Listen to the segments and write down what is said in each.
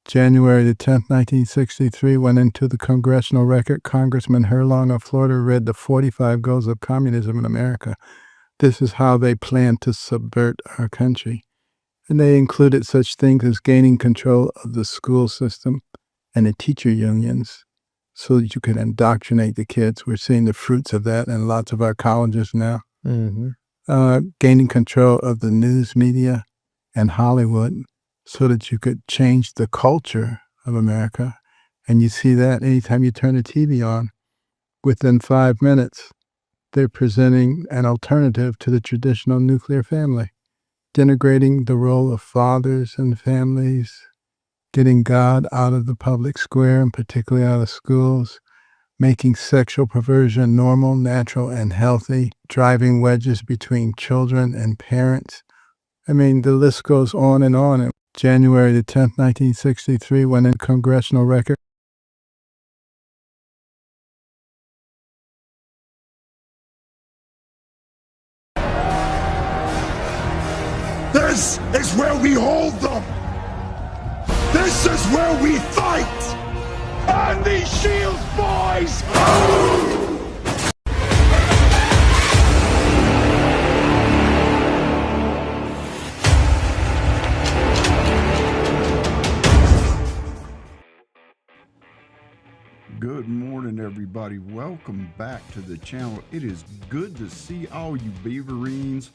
January the 10th, 1963, went into the congressional record. Congressman Herlong of Florida read the 45 Goals of Communism in America. This is how they plan to subvert our country. And they included such things as gaining control of the school system and the teacher unions so that you can indoctrinate the kids. We're seeing the fruits of that in lots of our colleges now. Gaining control of the news media and Hollywood so that you could change the culture of America. And you see that anytime you turn the TV on, within 5 minutes, they're presenting an alternative to the traditional nuclear family, denigrating the role of fathers and families, getting God out of the public square and particularly out of schools, making sexual perversion normal, natural, and healthy, driving wedges between children and parents. I mean, the list goes on. And January the 10th, 1963, went in congressional record. This is where we hold them. This is where we fight. And these shields, boys! Good morning, everybody. Welcome back to the channel. It is good to see all you Beaverines,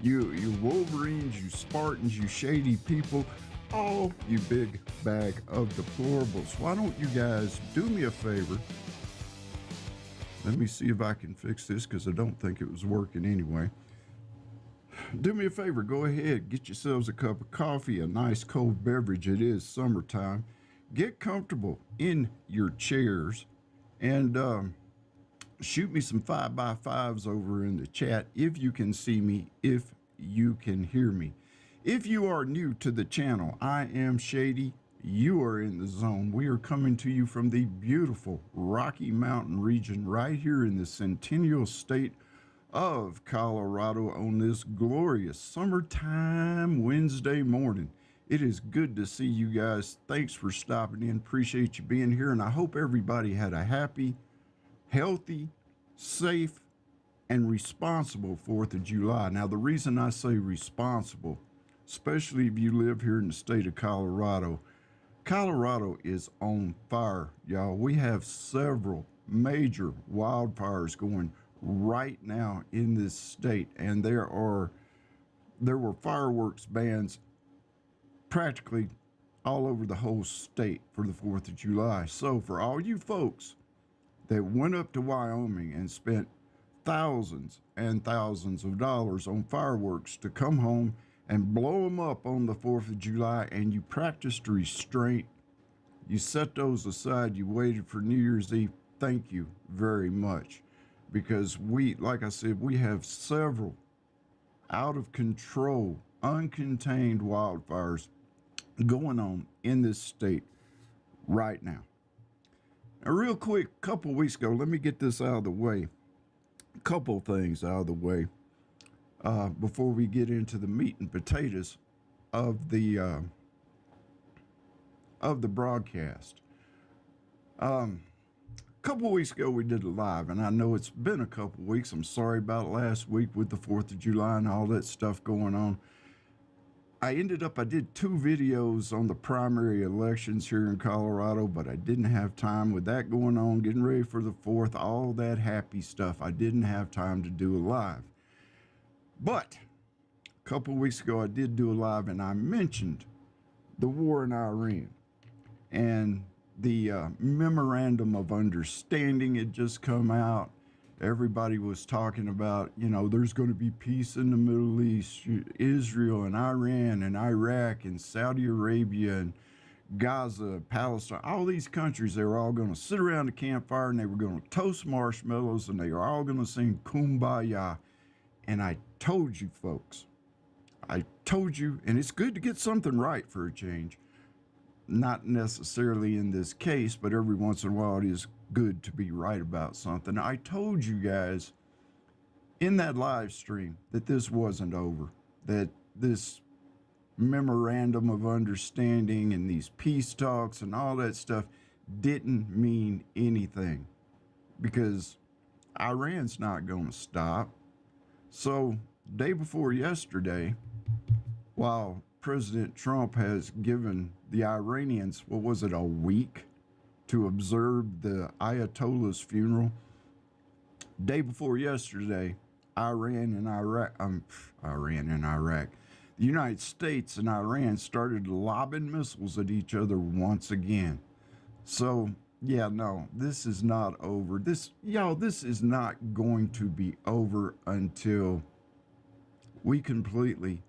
you Wolverines, you Spartans, you shady people, all you big bag of deplorables. Why don't you guys do me a favor? Let me see if I can fix this because I don't think it was working anyway. Do me a favor, go ahead, get yourselves a cup of coffee, a nice cold beverage. It is summertime. Get comfortable in your chairs and shoot me some 5x5s over in the chat if you can see me, if you can hear me. If you are new to the channel, I am Shady. You are in the zone. We are coming to you from the beautiful Rocky Mountain region right here in the Centennial State of Colorado on this glorious summertime Wednesday morning. It is good to see you guys. Thanks for stopping in. Appreciate you being here. And I hope everybody had a happy, healthy, safe, and responsible 4th of July. Now, the reason I say responsible, especially if you live here in the state of Colorado, Colorado is on fire, y'all. We have several major wildfires going right now in this state. And there were fireworks bans practically all over the whole state for the 4th of July. So for all you folks that went up to Wyoming and spent thousands and thousands of dollars on fireworks to come home and blow them up on the 4th of July, and you practiced restraint, you set those aside, you waited for New Year's Eve, thank you very much. Because we, like I said, we have several out of control, uncontained wildfires going on in this state right now. Now, real quick, a couple weeks ago, let me get this out of the way. A couple things out of the way before we get into the meat and potatoes of the broadcast. A couple weeks ago, we did a live, and I know it's been a couple weeks. I'm sorry about last week with the 4th of July and all that stuff going on. I did 2 videos on the primary elections here in Colorado, but I didn't have time with that going on, getting ready for the 4th, all that happy stuff. I didn't have time to do a live. But a couple weeks ago, I did do a live, and I mentioned the war in Iran and the memorandum of understanding had just come out. Everybody was talking about, there's going to be peace in the Middle East, Israel and Iran and Iraq and Saudi Arabia and Gaza, Palestine, all these countries. They were all going to sit around the campfire and they were going to toast marshmallows and they were all going to sing Kumbaya. And I told you folks, and it's good to get something right for a change. Not necessarily in this case, but every once in a while it is good to be right about something. I told you guys in that live stream that this wasn't over, that this memorandum of understanding and these peace talks and all that stuff didn't mean anything, because Iran's not going to stop. So, day before yesterday, while President Trump has given the Iranians, what was it, a week to observe the Ayatollah's funeral, day before yesterday, Iran and Iraq, the United States and Iran started lobbing missiles at each other once again. So, yeah, no, this is not over. This is not going to be over until we completely,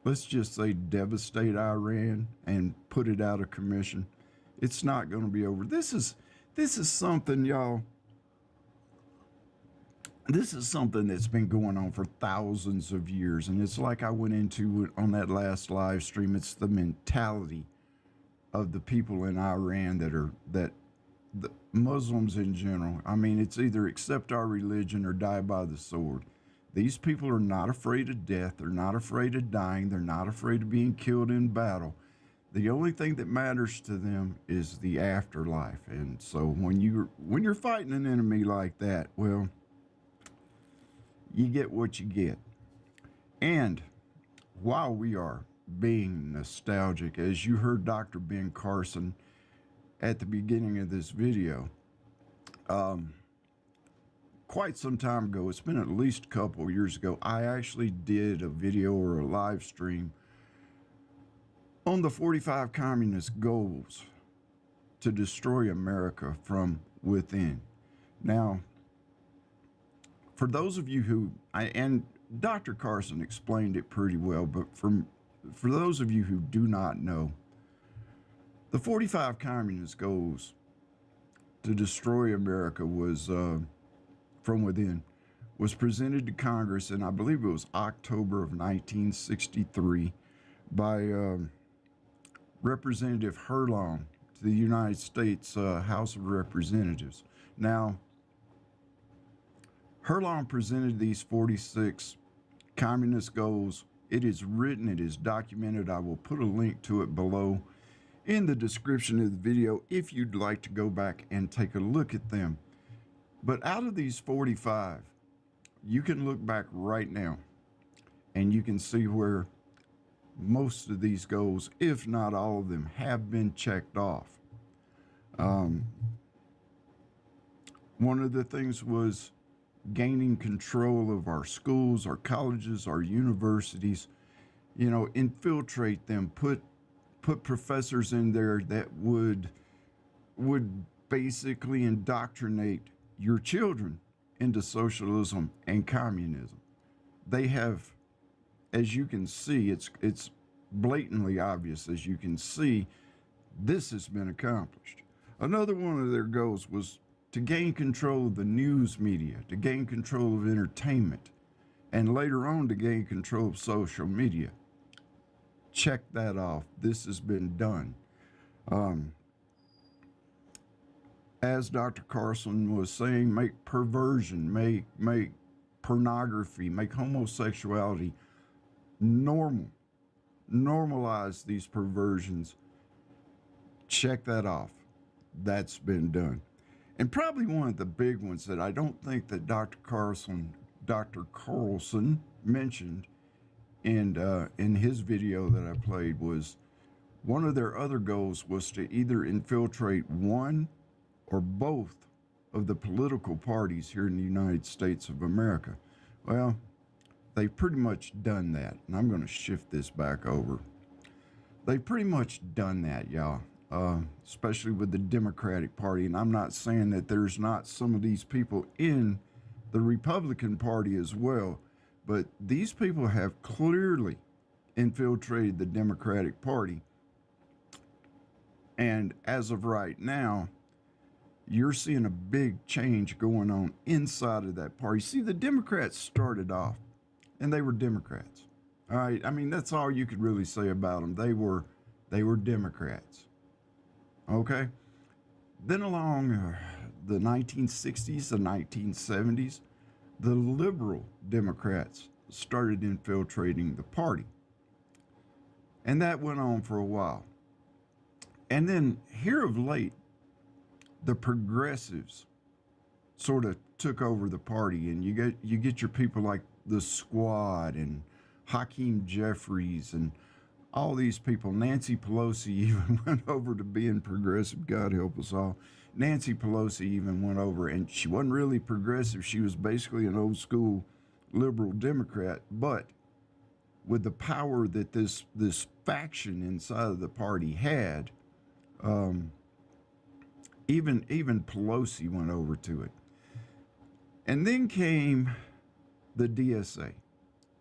let's just say, devastate Iran and put it out of commission. It's not going to be over. This is something, y'all. This is something that's been going on for thousands of years, and it's like I went into it on that last live stream. It's the mentality of the people in Iran that the Muslims in general. I mean, it's either accept our religion or die by the sword. These people are not afraid of death. They're not afraid of dying. They're not afraid of being killed in battle. The only thing that matters to them is the afterlife. And so when you're fighting an enemy like that, well, you get what you get. And while we are being nostalgic, as you heard Dr. Ben Carson at the beginning of this video, quite some time ago, it's been at least a couple years ago, I actually did a video or a live stream on the 45 communist goals to destroy America from within. Now, for those of you who, and Dr. Carson explained it pretty well, but for those of you who do not know, the 45 communist goals to destroy America was, from within, was presented to Congress in, I believe it was October of 1963, by Representative Herlong to the United States House of Representatives. Now, Herlong presented these 46 communist goals. It is written, it is documented. I will put a link to it below in the description of the video if you'd like to go back and take a look at them. But out of these 45, you can look back right now and you can see where most of these goals, if not all of them, have been checked off. One of the things was gaining control of our schools, our colleges, our universities, infiltrate them, put professors in there that would basically indoctrinate your children into socialism and communism. They have, as you can see, it's blatantly obvious, as you can see, this has been accomplished. Another one of their goals was to gain control of the news media, to gain control of entertainment, and later on to gain control of social media. Check that off. This has been done. As Dr. Carson was saying, make perversion, make pornography, make homosexuality normal. Normalize these perversions. Check that off. That's been done. And probably one of the big ones that I don't think that Dr. Carlson mentioned in his video that I played was one of their other goals was to either infiltrate one or both of the political parties here in the United States of America. Well, they've pretty much done that. And I'm going to shift this back over. They've pretty much done that, y'all. Especially with the Democratic Party. And I'm not saying that there's not some of these people in the Republican Party as well, but these people have clearly infiltrated the Democratic Party. And as of right now, you're seeing a big change going on inside of that party. See, the Democrats started off, and they were Democrats. All right, I mean, that's all you could really say about them. They were Democrats. Okay? Then along the 1960s, the 1970s, the liberal Democrats started infiltrating the party. And that went on for a while. And then here of late, the progressives sort of took over the party, and you get your people like the Squad and Hakeem Jeffries and all these people. Nancy Pelosi even went over to being progressive. God help us all. Nancy Pelosi even went over, and she wasn't really progressive. She was basically an old school liberal Democrat, but with the power that this faction inside of the party had, even Pelosi went over to it. And then came the DSA,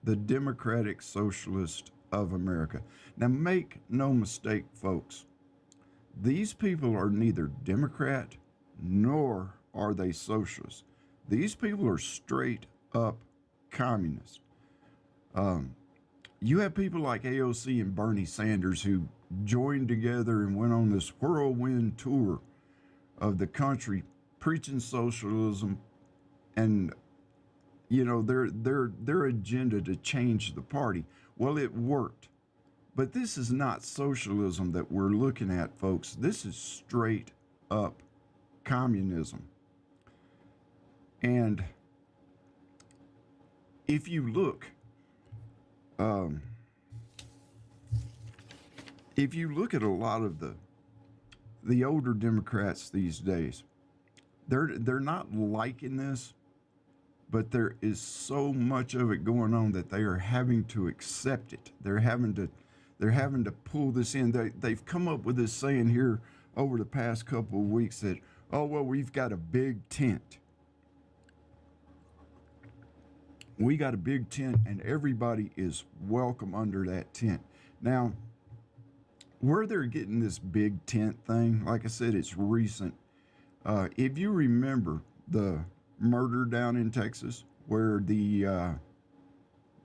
the Democratic Socialist of America. Now, make no mistake, folks, these people are neither Democrat nor are they socialist. These people are straight up communist. You have people like AOC and Bernie Sanders who joined together and went on this whirlwind tour of the country preaching socialism and their agenda to change the party. Well, it worked. But this is not socialism that we're looking at, folks. This is straight up communism. And if you look, at a lot of the older Democrats these days, they're not liking this, but there is so much of it going on that they are having to accept it. They're having to pull this in. They've come up with this saying here over the past couple of weeks that, oh, well, we've got a big tent. We got a big tent and everybody is welcome under that tent. Now, where they're getting this big tent thing, like I said, it's recent. If you remember the murder down in Texas, where the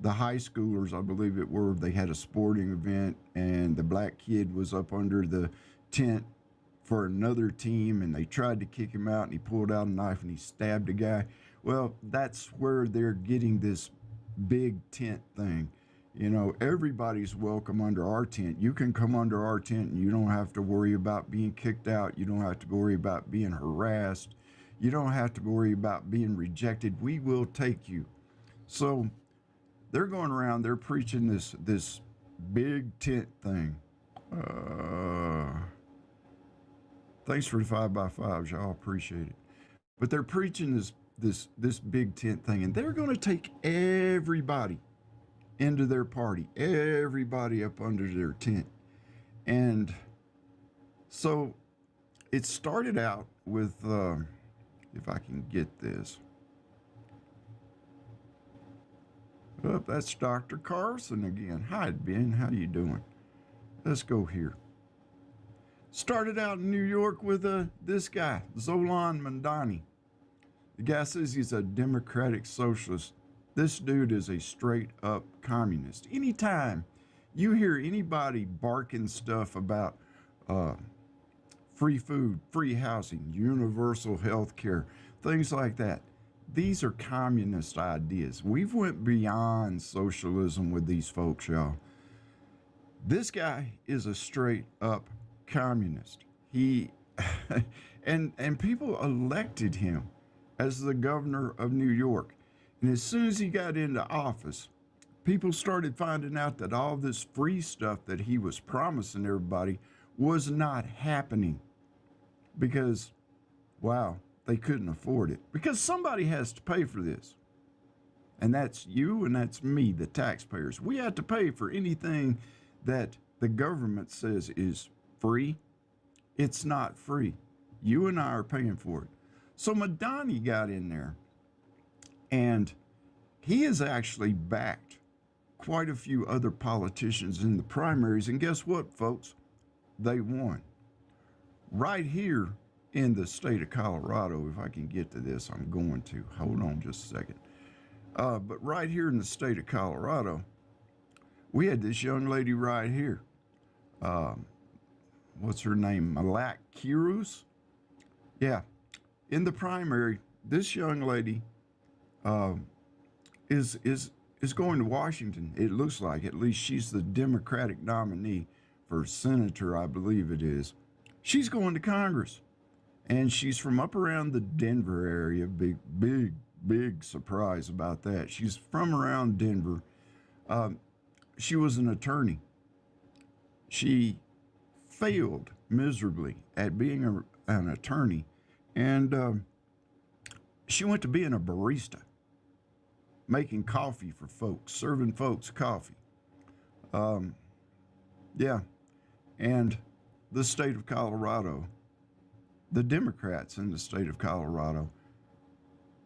high schoolers, I believe it were, they had a sporting event and the black kid was up under the tent for another team and they tried to kick him out and he pulled out a knife and he stabbed a guy. Well, that's where they're getting this big tent thing. You know, everybody's welcome under our tent. You can come under our tent and you don't have to worry about being kicked out. You don't have to worry about being harassed. You don't have to worry about being rejected. We will take you. So they're going around, they're preaching this big tent thing. Thanks for the 5x5s, y'all, appreciate it. But they're preaching this big tent thing, and they're going to take everybody into their party, everybody up under their tent. And so it started out with, if I can get this. Oh, that's Dr. Carson again. Hi, Ben. How you doing? Let's go here. Started out in New York with this guy, Zolan Mandani. The guy says he's a democratic socialist. This dude is a straight up communist. Anytime you hear anybody barking stuff about free food, free housing, universal health care, things like that, these are communist ideas. We've went beyond socialism with these folks, y'all. This guy is a straight up communist. He and people elected him as the governor of New York. And as soon as he got into office, people started finding out that all this free stuff that he was promising everybody was not happening because, wow, they couldn't afford it. Because somebody has to pay for this. And that's you and that's me, the taxpayers. We have to pay for anything that the government says is free. It's not free. You and I are paying for it. So Madani got in there, and he has actually backed quite a few other politicians in the primaries. And guess what, folks? They won. Right here in the state of Colorado, if I can get to this, I'm going to. Hold on just a second. But right here in the state of Colorado, we had this young lady right here. What's her name? Malak Kirus? Yeah. In the primary, this young lady is is going to Washington. It looks like, at least she's the Democratic nominee for senator, I believe it is. She's going to Congress, and she's from up around the Denver area. Big surprise about that. She's from around Denver. She was an attorney. She failed miserably at being an attorney, and she went to being a barista, making coffee for folks, serving folks coffee. Yeah, and the state of Colorado, the Democrats in the state of Colorado,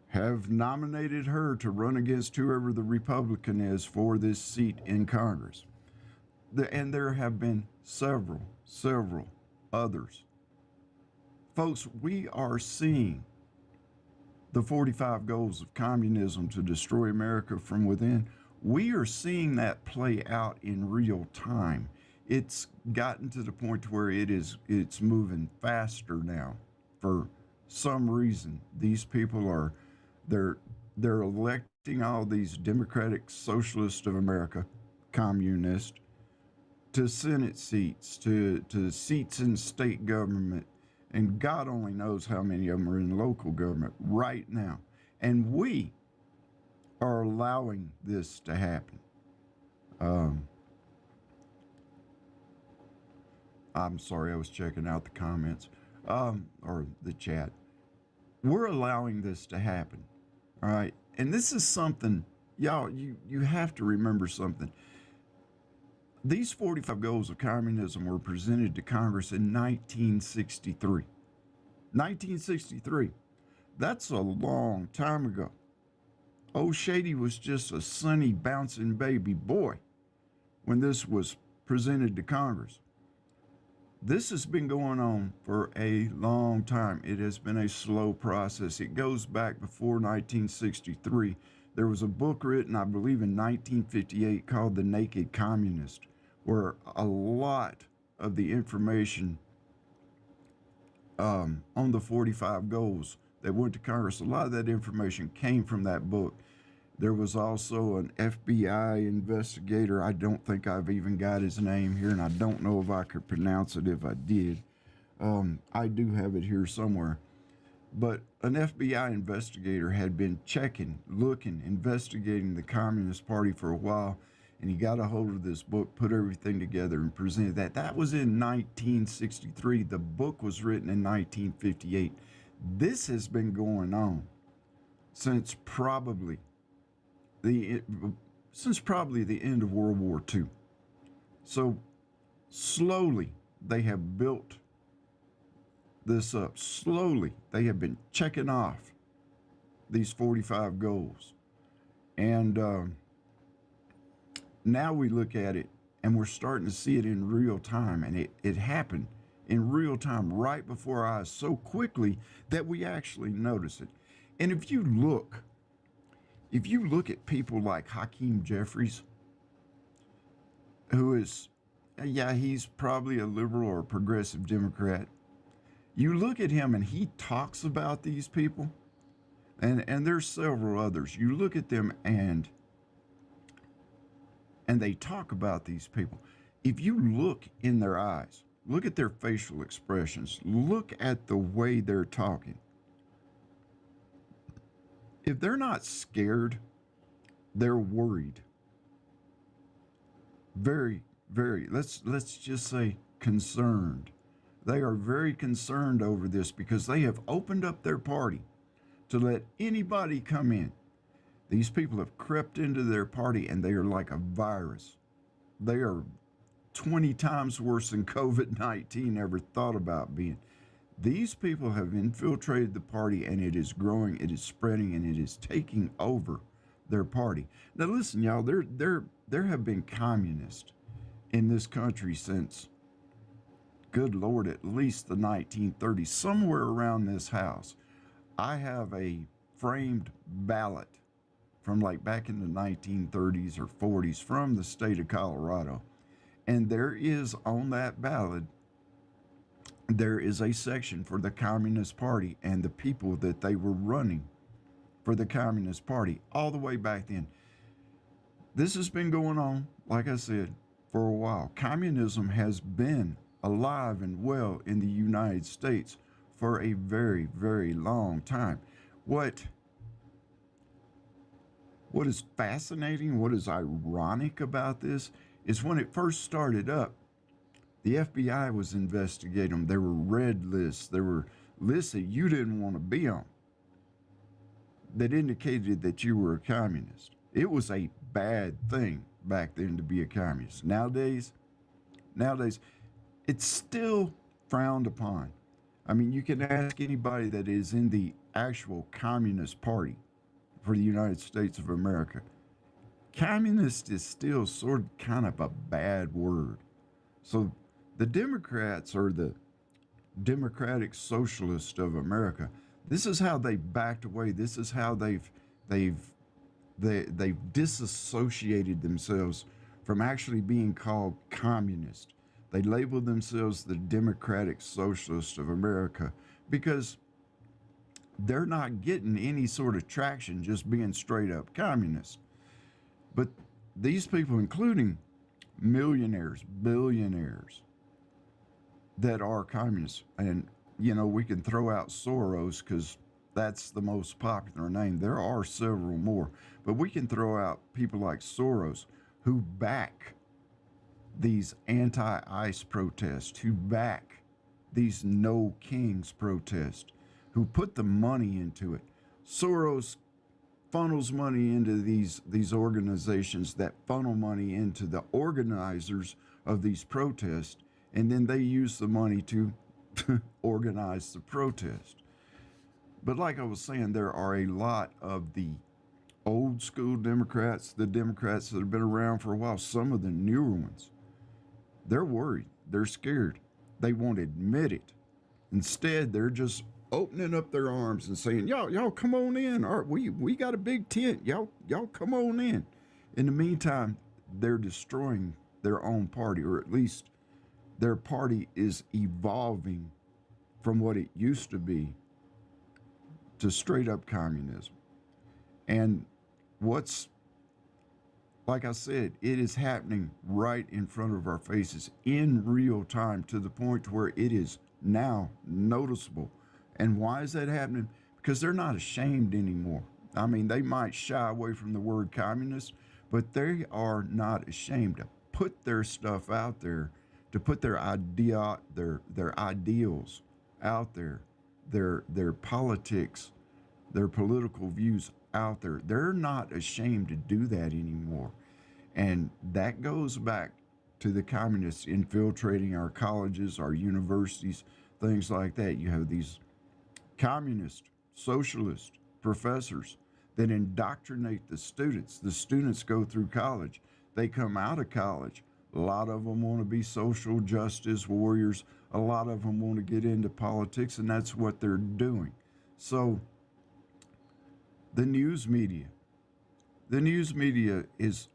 have nominated her to run against whoever the Republican is for this seat in Congress. And there have been several others. Folks, we are seeing the 45 goals of communism to destroy America from within. We are seeing that play out in real time. It's gotten to the point where it's moving faster now. For some reason, these people are they're electing all these Democratic Socialists of America, communists, to Senate seats, to seats in state government, and God only knows how many of them are in local government right now. And we are allowing this to happen. I'm sorry, I was checking out the comments, or the chat. We're allowing this to happen, all right? And this is something, y'all, you have to remember something. These 45 goals of communism were presented to Congress in 1963. 1963. That's a long time ago. Old Shady was just a sunny, bouncing baby boy when this was presented to Congress. This has been going on for a long time. It has been a slow process. It goes back before 1963. There was a book written, I believe, in 1958 called The Naked Communist, where a lot of the information on the 45 goals that went to Congress, a lot of that information came from that book. There was also an FBI investigator. I don't think I've even got his name here, and I don't know if I could pronounce it if I did. I do have it here somewhere. But an FBI investigator had been checking, looking, investigating the Communist Party for a while, and he got a hold of this book, put everything together, and presented that. That was in 1963. The book was written in 1958. This has been going on since probably the end of World War II. So slowly they have built this up. Slowly they have been checking off these 45 goals. And now we look at it and we're starting to see it in real time. And it happened in real time right before our eyes so quickly that we actually notice it. And if you look at people like Hakeem Jeffries, who is, he's probably a liberal or a progressive Democrat. You look at him and he talks about these people, and there's several others. You look at them and they talk about these people. If you look in their eyes, look at their facial expressions, look at the way they're talking. If they're not scared, they're worried. Very, let's just say concerned. They are very concerned over this because they have opened up their party to let anybody come in. These people have crept into their party and they are like a virus. They are 20 times worse than COVID-19 ever thought about being. These people have infiltrated the party and it is growing, it is spreading, and it is taking over their party. Now listen, y'all, there have been communists in this country since, good Lord, at least the 1930s, somewhere around this house. I have a framed ballot from like back in the 1930s or 40s from the state of Colorado. And there is on that ballot, there is a section for the Communist Party and the people that they were running for the Communist Party all the way back then. This has been going on, like I said, for a while. Communism has been alive and well in the United States for a very, very long time. What what is fascinating, what is ironic about this is when it first started up, the FBI was investigating them. There were red lists. There were lists that you didn't want to be on that indicated that you were a communist. It was a bad thing back then to be a communist. Nowadays, it's still frowned upon. I mean, you can ask anybody that is in the actual Communist Party for the United States of America. Communist is still sort of kind of a bad word. So the Democrats are the Democratic Socialists of America. This is how they backed away. This is how they've disassociated themselves from actually being called communist. They labeled themselves the Democratic Socialists of America because they're not getting any sort of traction just being straight up communist. But these people, including millionaires, billionaires that are communists, and we can throw out Soros because that's the most popular name. There are several more, but we can throw out people like Soros who back these anti-ICE protests, who back these no kings protests, who put the money into it. Soros funnels money into these organizations that funnel money into the organizers of these protests, and then they use the money to organize the protest. But like I was saying, there are a lot of the old school Democrats, the Democrats that have been around for a while, some of the newer ones. They're worried. They're scared. They won't admit it. Instead, they're just opening up their arms and saying, y'all come on in. All right, we got a big tent. Y'all come on in. In the meantime, they're destroying their own party, or at least their party is evolving from what it used to be to straight up communism. And like I said, it is happening right in front of our faces in real time to the point where it is now noticeable. And why is that happening? Because they're not ashamed anymore. I mean, they might shy away from the word communist, but they are not ashamed to put their stuff out there, to put their ideals out there, their politics, their political views out there. They're not ashamed to do that anymore. And that goes back to the communists infiltrating our colleges, our universities, things like that. You have these communist, socialist professors that indoctrinate the students. The students go through college. They come out of college. A lot of them want to be social justice warriors. A lot of them want to get into politics, and that's what they're doing. So the news media is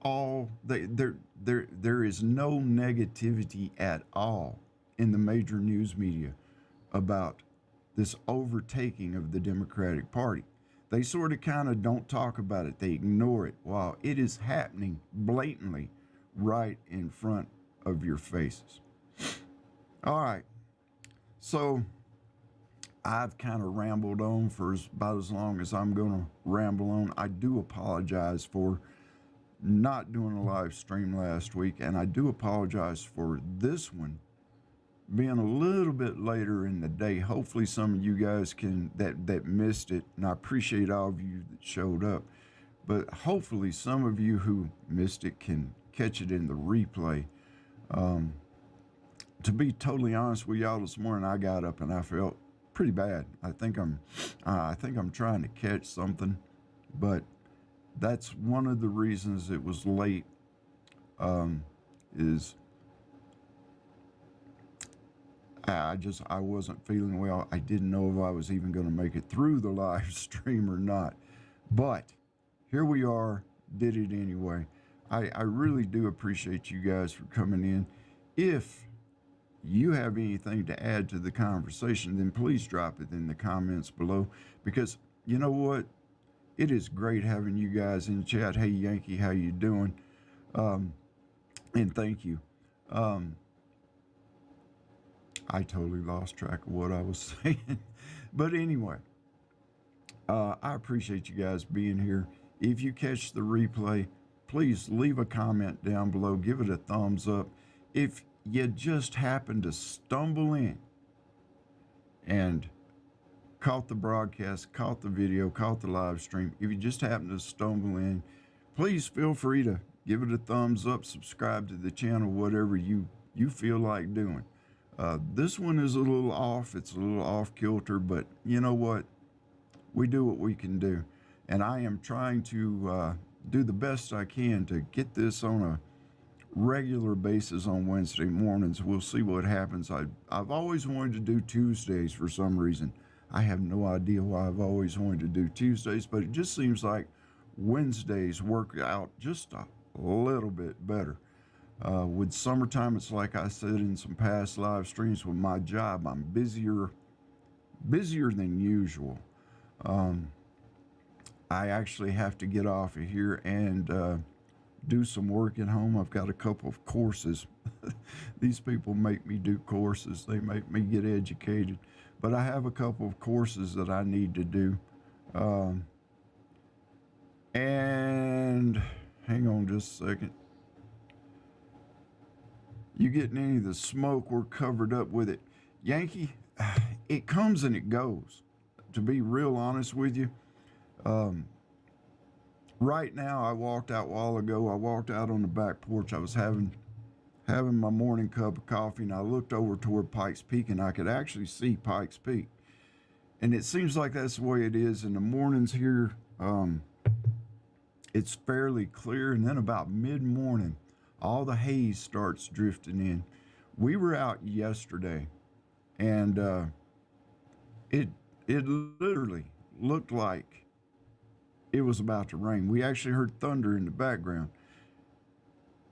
all there is no negativity at all in the major news media about this overtaking of the Democratic Party. They sort of kind of don't talk about it. They ignore it while it is happening blatantly right in front of your faces. All right. So I've kind of rambled on for about as long as I'm going to ramble on. I do apologize for not doing a live stream last week, and I do apologize for this one being a little bit later in the day. Hopefully some of you guys that missed it, and I appreciate all of you that showed up, but hopefully some of you who missed it can catch it in the replay. To be totally honest with y'all, this morning I got up and I felt pretty bad. I think I'm trying to catch something, but that's one of the reasons it was late. Is I wasn't feeling well. I didn't know if I was even going to make it through the live stream or not. But here we are, did it anyway. I really do appreciate you guys for coming in. If you have anything to add to the conversation, then please drop it in the comments below. Because you know what? It is great having you guys in the chat. Hey, Yankee, how you doing? And thank you. I totally lost track of what I was saying. But anyway, I appreciate you guys being here. If you catch the replay, please leave a comment down below. Give it a thumbs up. If you just happen to stumble in and caught the broadcast, caught the video, caught the live stream, if you just happen to stumble in, please feel free to give it a thumbs up, subscribe to the channel, whatever you feel like doing. This one is a little off. It's a little off kilter, but you know what? We do what we can do. And I am trying to do the best I can to get this on a regular basis on Wednesday mornings. We'll see what happens. I've always wanted to do Tuesdays for some reason. I have no idea why I've always wanted to do Tuesdays, but it just seems like Wednesdays work out just a little bit better. With summertime, it's like I said in some past live streams, with my job, I'm busier than usual. I actually have to get off of here and do some work at home. I've got a couple of courses. These people make me do courses. They make me get educated. But I have a couple of courses that I need to do. And hang on just a second. You getting any of the smoke? We're covered up with it. Yankee, it comes and it goes. To be real honest with you, right now, I walked out a while ago. I walked out on the back porch. I was having my morning cup of coffee, and I looked over toward Pikes Peak, and I could actually see Pikes Peak. And it seems like that's the way it is in the mornings here. It's fairly clear, and then about mid-morning, all the haze starts drifting in. We were out yesterday, and it literally looked like it was about to rain. We actually heard thunder in the background.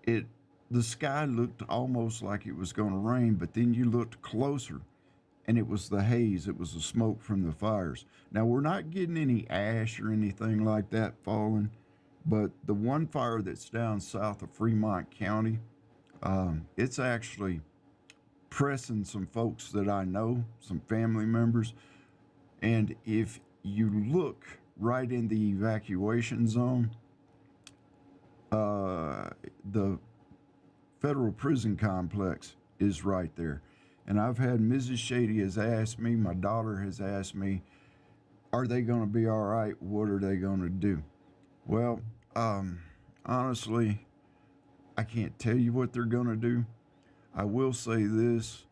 The sky looked almost like it was going to rain, but then you looked closer, and it was the haze. It was the smoke from the fires. Now, we're not getting any ash or anything like that falling, but the one fire that's down south of Fremont County, it's actually pressing some folks that I know, some family members. And if you look right in the evacuation zone, the federal prison complex is right there. And I've had Mrs. Shady has asked me, my daughter has asked me, are they going to be all right? What are they going to do? Well, honestly, I can't tell you what they're going to do. I will say this.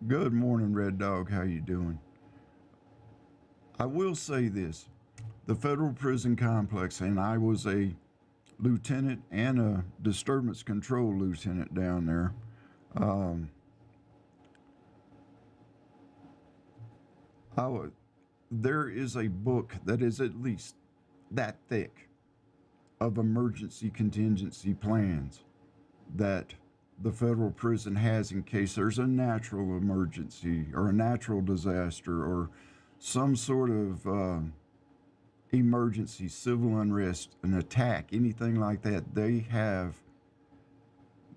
Good morning, Red Dog. How you doing? I will say this. The federal prison complex, and I was a lieutenant and a disturbance control lieutenant down there. There is a book that is at least that thick of emergency contingency plans that the federal prison has in case there's a natural emergency or a natural disaster or some sort of emergency, civil unrest, an attack, anything like that. They have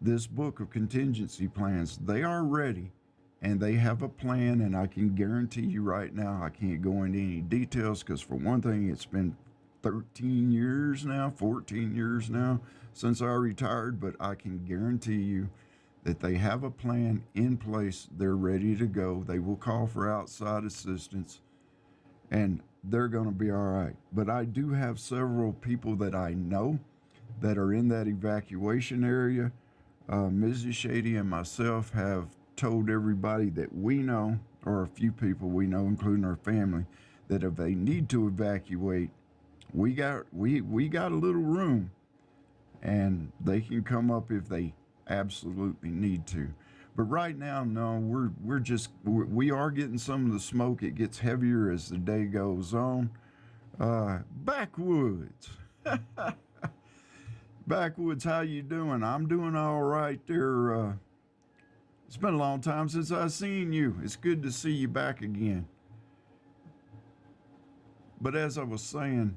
this book of contingency plans. They are ready, and they have a plan, and I can guarantee you right now, I can't go into any details because, for one thing, it's been 13 years now, 14 years now since I retired, but I can guarantee you that they have a plan in place. They're ready to go. They will call for outside assistance, and they're going to be all right. But I do have several people that I know that are in that evacuation area. Mrs. Shady and myself have told everybody that we know, or a few people we know, including our family, that if they need to evacuate, we got a little room, and they can come up if they absolutely need to. But right now, no, we are getting some of the smoke. It gets heavier as the day goes on. Backwoods. Backwoods, how you doing? I'm doing all right there. It's been a long time since I've seen you. It's good to see you back again. But as I was saying,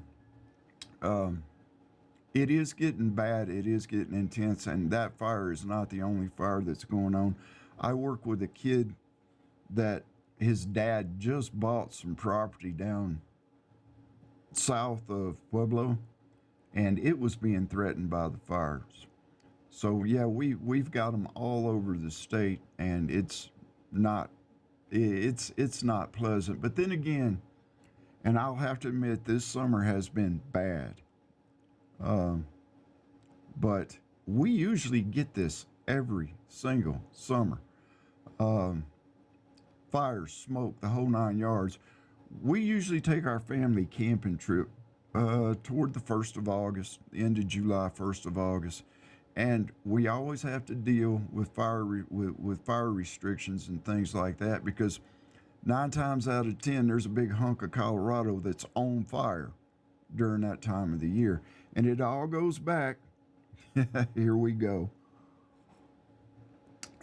it is getting bad. It is getting intense, and that fire is not the only fire that's going on. I work with a kid that his dad just bought some property down south of Pueblo, and it was being threatened by the fires. So yeah, we've got them all over the state, and not it's not pleasant. But then again, and I'll have to admit, this summer has been bad. But we usually get this every single summer. Fires, smoke, the whole 9 yards. We usually take our family camping trip toward the 1st of August, the end of July, 1st of August. And we always have to deal with with fire restrictions and things like that, because 9 times out of 10, there's a big hunk of Colorado that's on fire during that time of the year. And it all goes back, here we go.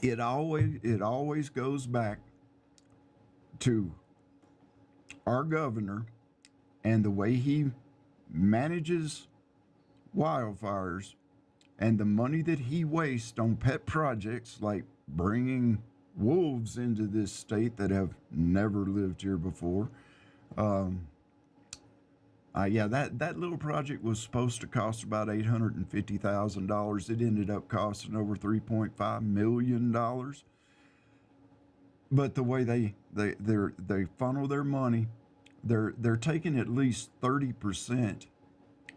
It always goes back to our governor and the way he manages wildfires and the money that he wastes on pet projects like bringing wolves into this state that have never lived here before. Yeah, that little project was supposed to cost about $850,000. It ended up costing over $3.5 million. But the way they funnel their money, they're taking at least 30%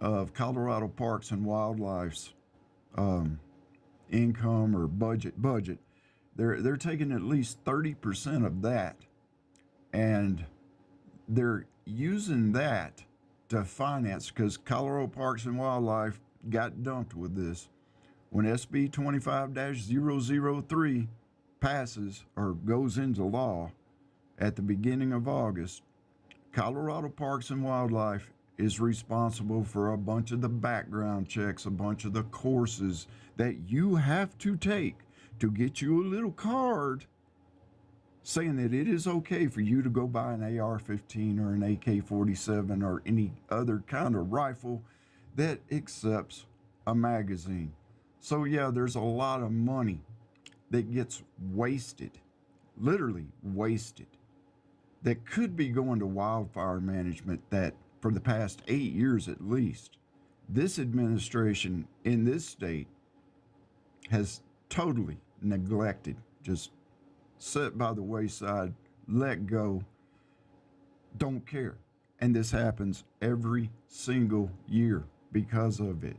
of Colorado Parks and Wildlife's income or budget. They're taking at least 30% of that, and they're using that to finance, because Colorado Parks and Wildlife got dumped with this. When SB 25-003 passes or goes into law at the beginning of August, Colorado Parks and Wildlife is responsible for a bunch of the background checks, a bunch of the courses that you have to take to get you a little card saying that it is okay for you to go buy an AR-15 or an AK-47 or any other kind of rifle that accepts a magazine. So yeah, there's a lot of money that gets wasted, literally wasted, that could be going to wildfire management that for the past 8 years at least, this administration in this state has totally neglected, just set by the wayside, let go, don't care. And this happens every single year because of it.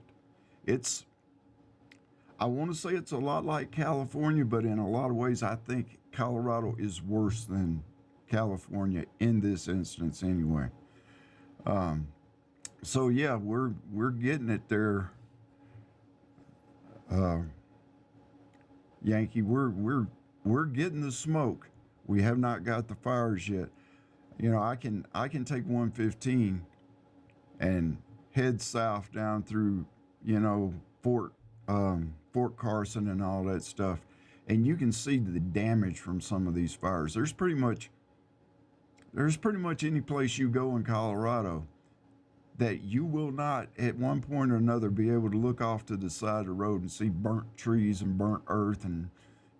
I want to say it's a lot like California, but in a lot of ways, I think Colorado is worse than California in this instance anyway. So yeah, we're getting it there, Yankee. We're getting the smoke. We have not got the fires yet. You know, I can take 115 and head south down through, you know, Fort Carson and all that stuff, and you can see the damage from some of these fires. There's pretty much any place you go in Colorado that you will not at one point or another be able to look off to the side of the road and see burnt trees and burnt earth, and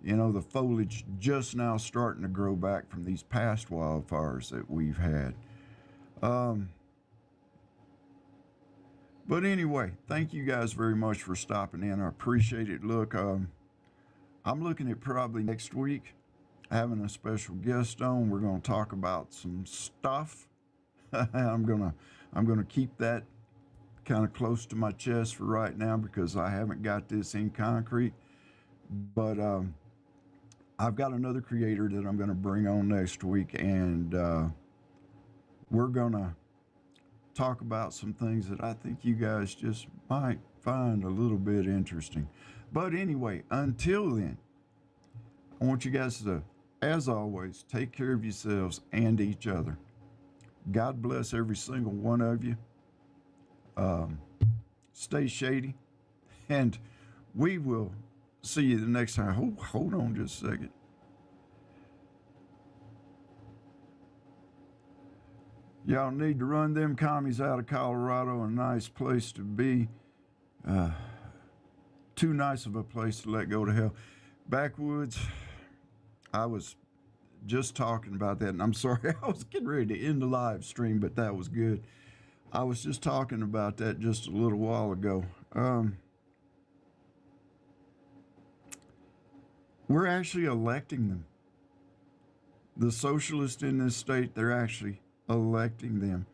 you know, the foliage just now starting to grow back from these past wildfires that we've had. But anyway, thank you guys very much for stopping in. I appreciate it. Look, I'm looking at probably next week having a special guest on. We're going to talk about some stuff. I'm gonna keep that kind of close to my chest for right now because I haven't got this in concrete. But I've got another creator that I'm going to bring on next week, and we're going to talk about some things that I think you guys just might find a little bit interesting. But anyway, until then, I want you guys to, as always, take care of yourselves and each other. God bless every single one of you. Stay shady, and we will see you the next time. Hold on just a second. Y'all need to run them commies out of Colorado. A nice place to be. Too nice of a place to let go to hell. Backwoods, I was just talking about that, and I'm sorry, I was getting ready to end the live stream, but that was good. I was just talking about that just a little while ago. We're actually electing them. The socialists in this state, they're actually electing them.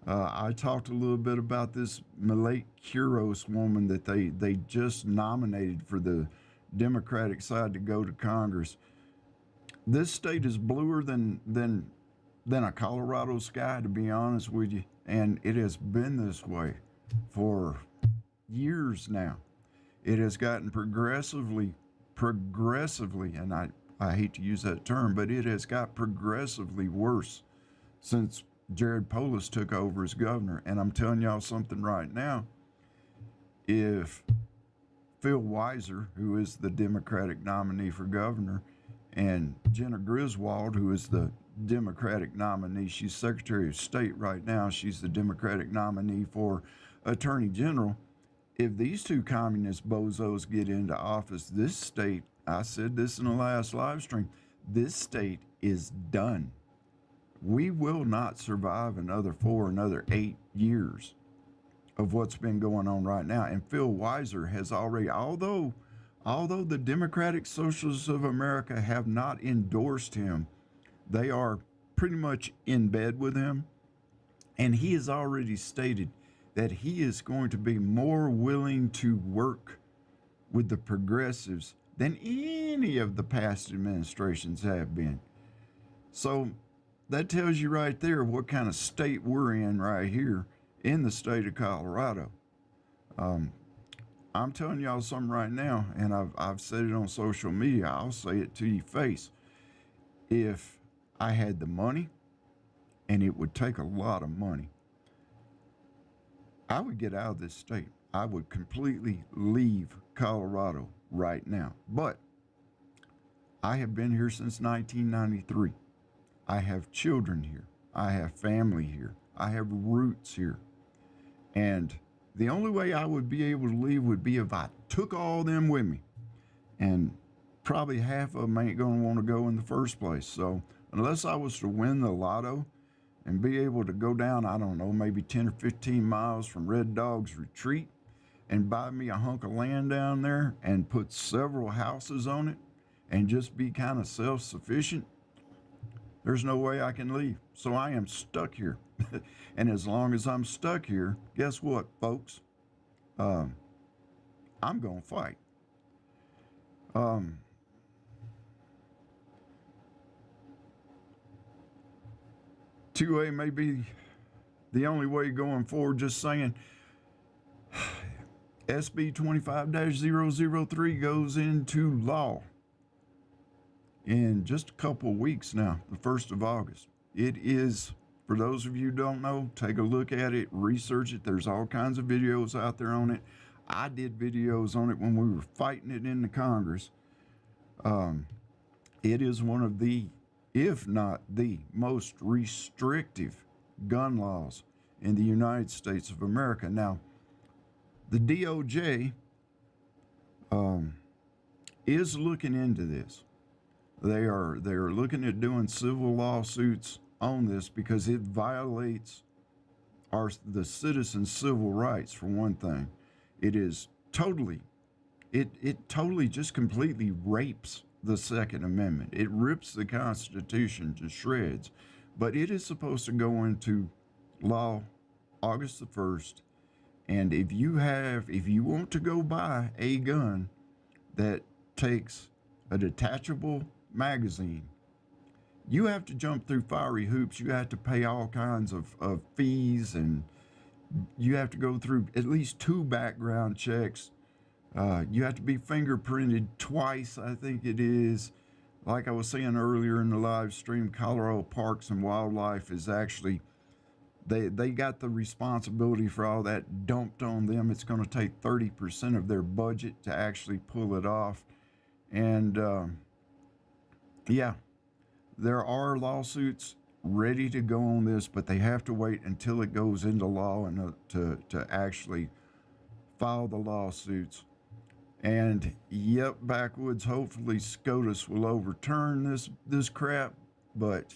I talked a little bit about this Millet Kuros woman that they just nominated for the Democratic side to go to Congress. This state is bluer than a Colorado sky, to be honest with you, and it has been this way for years now. It has gotten progressively, and I hate to use that term, but it has got progressively worse since Jared Polis took over as governor. And I'm telling y'all something right now. If Phil Weiser, who is the Democratic nominee for governor, and Jenna Griswold, who is the Democratic nominee, she's Secretary of State right now, she's the Democratic nominee for Attorney General. If these two communist bozos get into office, this state, I said this in the last live stream, this state is done. We will not survive another 8 years of what's been going on right now. And Phil Weiser has already, although the Democratic Socialists of America have not endorsed him, they are pretty much in bed with him. And he has already stated that he is going to be more willing to work with the progressives than any of the past administrations have been. So that tells you right there what kind of state we're in right here in the state of Colorado. I'm telling y'all something right now, and I've said it on social media. I'll say it to your face. If I had the money, and it would take a lot of money, I would get out of this state. I would completely leave Colorado right now. But I have been here since 1993. I have children here. I have family here. I have roots here. And the only way I would be able to leave would be if I took all them with me. And probably half of them ain't going to want to go in the first place. So unless I was to win the lotto and be able to go down, I don't know, maybe 10 or 15 miles from Red Dog's retreat and buy me a hunk of land down there and put several houses on it and just be kind of self-sufficient, there's no way I can leave. So I am stuck here. And as long as I'm stuck here, guess what, folks? I'm going to fight. 2A may be the only way going forward, just saying. SB 25-003 goes into law in just a couple of weeks now, the 1st of August. It is, for those of you who don't know, take a look at it, research it. There's all kinds of videos out there on it. I did videos on it when we were fighting it in the Congress. It is one of the, if not the most restrictive gun laws in the United States of America. Now, the DOJ is looking into this. They are looking at doing civil lawsuits on this because it violates the citizens' civil rights, for one thing. It is totally, it totally just completely rapes the Second Amendment. It rips the Constitution to shreds, but it is supposed to go into law August the 1st. And if you want to go buy a gun that takes a detachable magazine, you have to jump through fiery hoops. You have to pay all kinds of fees, and you have to go through at least 2 background checks. You have to be fingerprinted twice, I think it is. Like I was saying earlier in the live stream, Colorado Parks and Wildlife is actually, they got the responsibility for all that dumped on them. It's going to take 30% of their budget to actually pull it off. And yeah, there are lawsuits ready to go on this, but they have to wait until it goes into law and to actually file the lawsuits. And yep, backwoods, hopefully SCOTUS will overturn this crap, but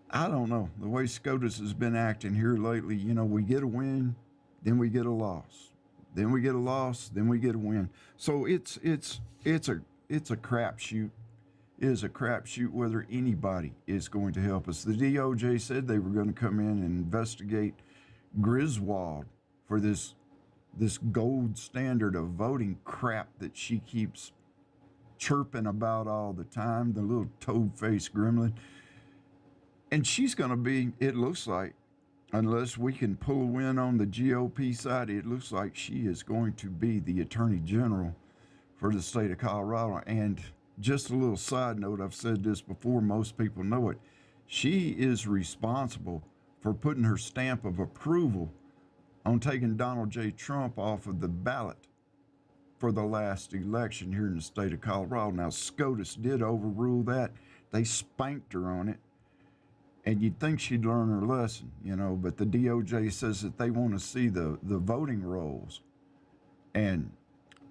I don't know. The way SCOTUS has been acting here lately, you know, we get a win, then we get a loss. Then we get a loss, then we get a win. So it's a crapshoot. It is a crapshoot whether anybody is going to help us. The DOJ said they were going to come in and investigate Griswold for this gold standard of voting crap that she keeps chirping about all the time, the little toad-faced gremlin. And she's going to be, it looks like, unless we can pull a win on the GOP side, it looks like she is going to be the Attorney General for the state of Colorado. And just a little side note, I've said this before, most people know it. She is responsible for putting her stamp of approval on taking Donald J. Trump off of the ballot for the last election here in the state of Colorado. Now, SCOTUS did overrule that. They spanked her on it. And you'd think she'd learn her lesson, you know, but the DOJ says that they want to see the voting rolls. And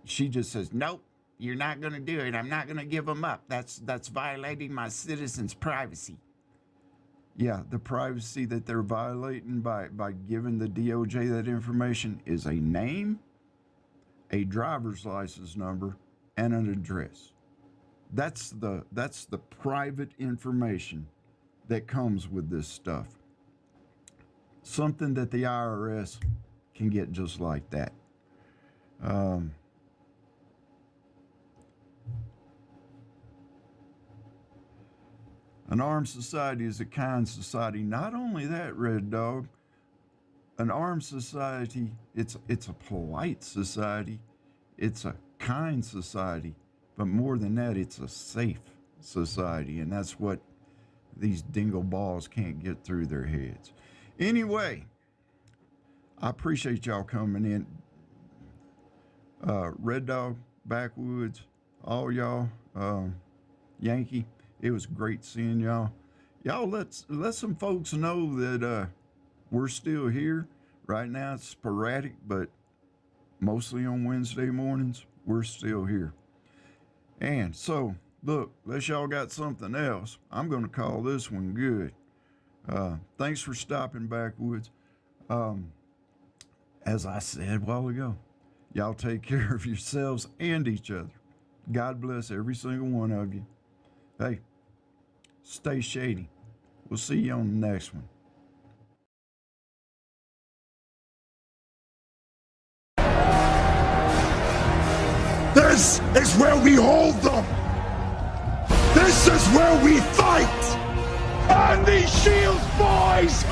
she just says, nope, you're not going to do it. I'm not going to give them up. That's violating my citizens' privacy. Yeah, the privacy that they're violating by giving the DOJ that information is a name, a driver's license number, and an address. That's the private information that comes with this stuff. Something that the IRS can get just like that. An armed society is a kind society. Not only that, Red Dog, an armed society, it's a polite society, it's a kind society, but more than that, it's a safe society, and that's what these dingle balls can't get through their heads. Anyway, I appreciate y'all coming in. Red Dog, Backwoods, all y'all, Yankee, it was great seeing y'all. Y'all let some folks know that we're still here. Right now it's sporadic, but mostly on Wednesday mornings, we're still here. And so, look, unless y'all got something else, I'm going to call this one good. Thanks for stopping, Backwoods. As I said a while ago, y'all take care of yourselves and each other. God bless every single one of you. Hey, stay shady. We'll see you on the next one. This is where we hold them. This is where we fight! And these shields, boys!